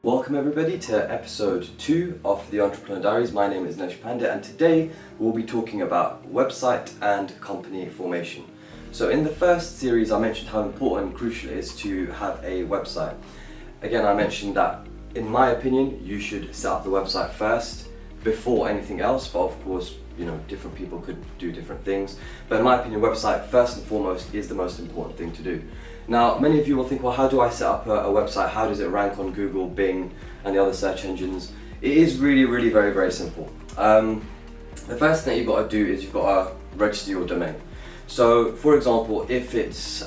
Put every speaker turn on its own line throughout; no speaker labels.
Welcome everybody to episode 2 of the Entrepreneur Diaries. My name is Nilesh Pandit and today we'll be talking about website and company formation. So in the first series I mentioned how important and crucial it is to have a website. Again, I mentioned that in my opinion you should set up the website first before anything else, but of course different people could do different things. But in my opinion, website first and foremost is the most important thing to do. Now, many of you will think, well, how do I set up a website? How does it rank on Google, Bing, and the other search engines? It is really very simple. The first thing that you've got to do is you've got to register your domain. So, for example, if it's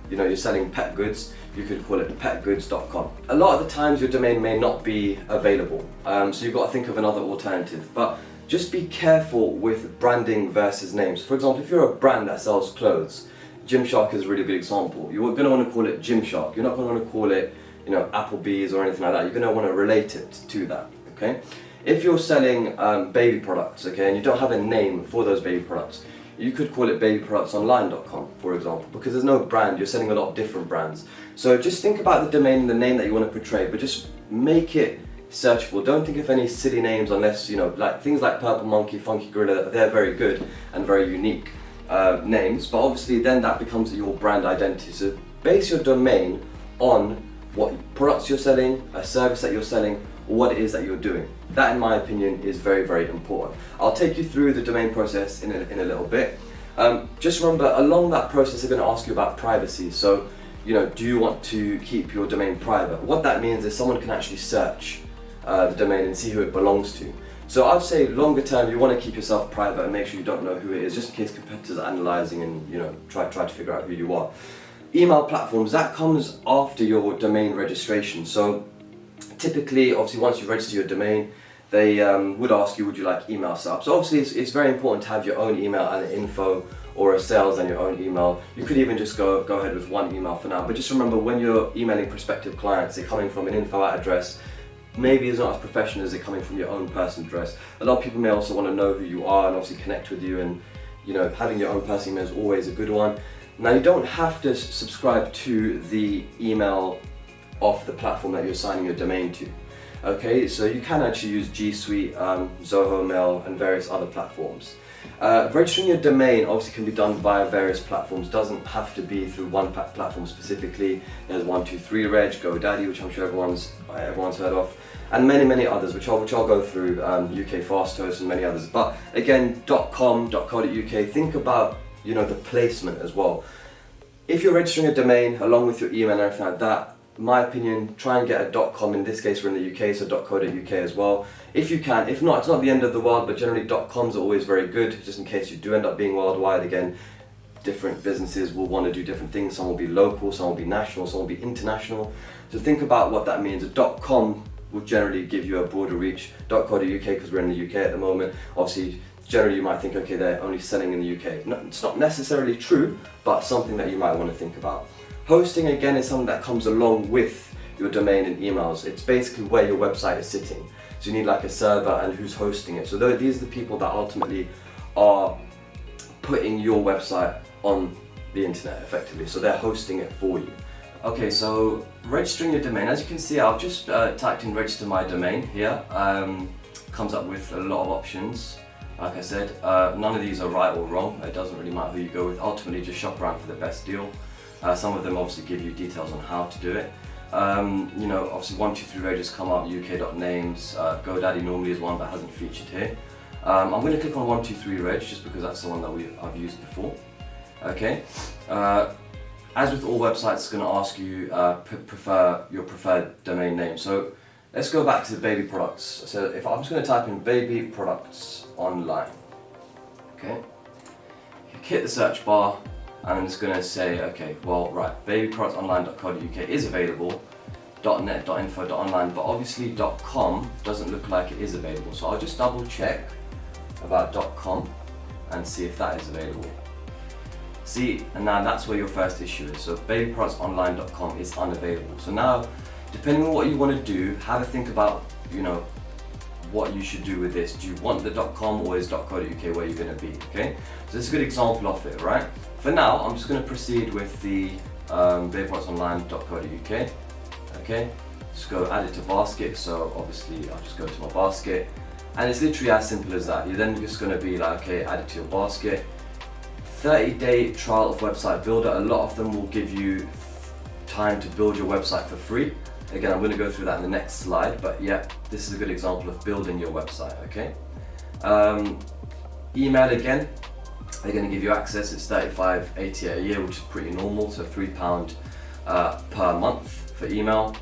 you're selling pet goods, you could call it petgoods.com. A lot of the times your domain may not be available, so you've got to think of another alternative. But just be careful with branding versus names. For example, if you're a brand that sells clothes, Gymshark is a really good example. You're going to want to call it Gymshark. You're not going to want to call it, Applebee's or anything like that. You're going to want to relate it to that, okay? If you're selling baby products, okay, and you don't have a name for those baby products, you could call it babyproductsonline.com, for example, because there's no brand. You're selling a lot of different brands. So just think about the domain and the name that you want to portray, but just make it searchable. Don't think of any silly names unless, like things like Purple Monkey, Funky Gorilla, they're very good and very unique names, but obviously then that becomes your brand identity. So base your domain on what products you're selling, a service that you're selling, or what it is that you're doing. That, in my opinion, is very important. I'll take you through the domain process in a little bit. Just remember, along that process they're going to ask you about privacy. So, do you want to keep your domain private? What that means is someone can actually search the domain and see who it belongs to. So I'd say longer term you want to keep yourself private and make sure you don't know who it is, just in case competitors are analysing and try to figure out who you are. Email platforms, that comes after your domain registration. So typically, obviously, once you register your domain, they would ask you, would you like email set up? So obviously it's very important to have your own email and info, or a sales and your own email. You could even just go ahead with one email for now, but just remember, when you're emailing prospective clients, they're coming from an info address. Maybe it's not as professional as it coming from your own personal address. A lot of people may also want to know who you are and obviously connect with you, and having your own personal email is always a good one. Now, you don't have to subscribe to the email of the platform that you're assigning your domain to. Okay, so you can actually use G Suite, Zoho Mail, and various other platforms. Registering your domain obviously can be done via various platforms. Doesn't have to be through one platform specifically. There's 123reg, GoDaddy, which I'm sure everyone's heard of, and many others, which I'll go through. UK Fast Host and many others. But again, .com, .co.uk. Think about the placement as well. If you're registering a domain along with your email and everything like that, in my opinion, try and get a .com. In this case, we're in the UK, so .co.uk as well. If you can. If not, it's not the end of the world, but generally .coms are always very good, just in case you do end up being worldwide. Again, different businesses will want to do different things. Some will be local, some will be national, some will be international. So think about what that means. A .com will generally give you a broader reach. .co.uk, because we're in the UK at the moment, obviously, generally you might think, okay, they're only selling in the UK. No, it's not necessarily true, but something that you might want to think about. Hosting, again, is something that comes along with your domain and emails. It's basically where your website is sitting. So you need like a server and who's hosting it. So these are the people that ultimately are putting your website on the internet effectively. So they're hosting it for you. Okay, so registering your domain. As you can see, I've just typed in register my domain here. Comes up with a lot of options. Like I said, none of these are right or wrong. It doesn't really matter who you go with. Ultimately, just shop around for the best deal. Some of them obviously give you details on how to do it. Obviously 123reg has come up, uk.names, GoDaddy normally is one that hasn't featured here. I'm going to click on 123reg just because that's the one that I've used before. Okay. As with all websites, it's going to ask you your preferred domain name. So let's go back to the baby products. So if I'm just going to type in baby products online. Okay. Hit the search bar. And it's going to say, okay, well, right, babyproductsonline.co.uk is available, .net, .info, .online, but obviously .com doesn't look like it is available. So I'll just double check about .com and see if that is available. See, and now that's where your first issue is. So babyproductsonline.com is unavailable. So now, depending on what you want to do, have a think about, what you should do with this. Do you want the .com or is .co.uk where you're going to be? Okay, so this is a good example of it, right? For now, I'm just going to proceed with the babyproductsonline.co.uk. Okay, just go add it to basket. So obviously I'll just go to my basket, and it's literally as simple as that. You're then just going to be like, okay, add it to your basket. 30-day trial of Website Builder. A lot of them will give you time to build your website for free. Again, I'm going to go through that in the next slide, but yeah, this is a good example of building your website, okay? Email again, they're going to give you access. It's $35.88 a year, which is pretty normal, so £3 per month for email,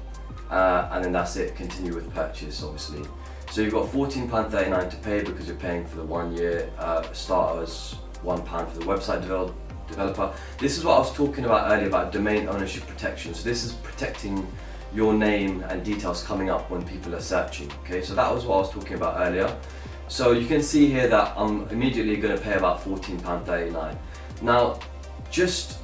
and then that's it. Continue with purchase, obviously. So you've got £14.39 to pay because you're paying for the 1 year, starters £1 for the website developer. This is what I was talking about earlier about domain ownership protection. So this is protecting your name and details coming up when people are searching. Okay, so that was what I was talking about earlier. So you can see here that I'm immediately going to pay about £14.39. Now, just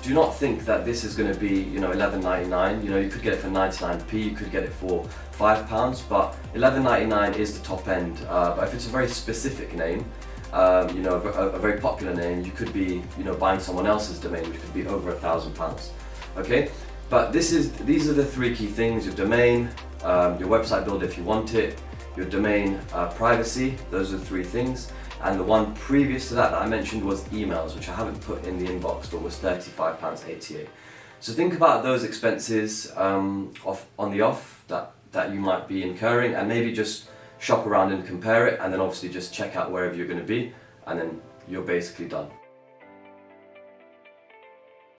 do not think that this is going to be, $11.99. You could get it for 99p, you could get it for £5, but $11.99 is the top end. But if it's a very specific name, a very popular name, you could be, buying someone else's domain, which could be over £1,000. Okay, but these are the three key things: your domain, your website builder if you want it, your domain privacy. Those are the three things. And the one previous to that I mentioned was emails, which I haven't put in the inbox, but was £35.88. So think about those expenses on the off that you might be incurring, and maybe just shop around and compare it, and then obviously just check out wherever you're going to be, and then you're basically done.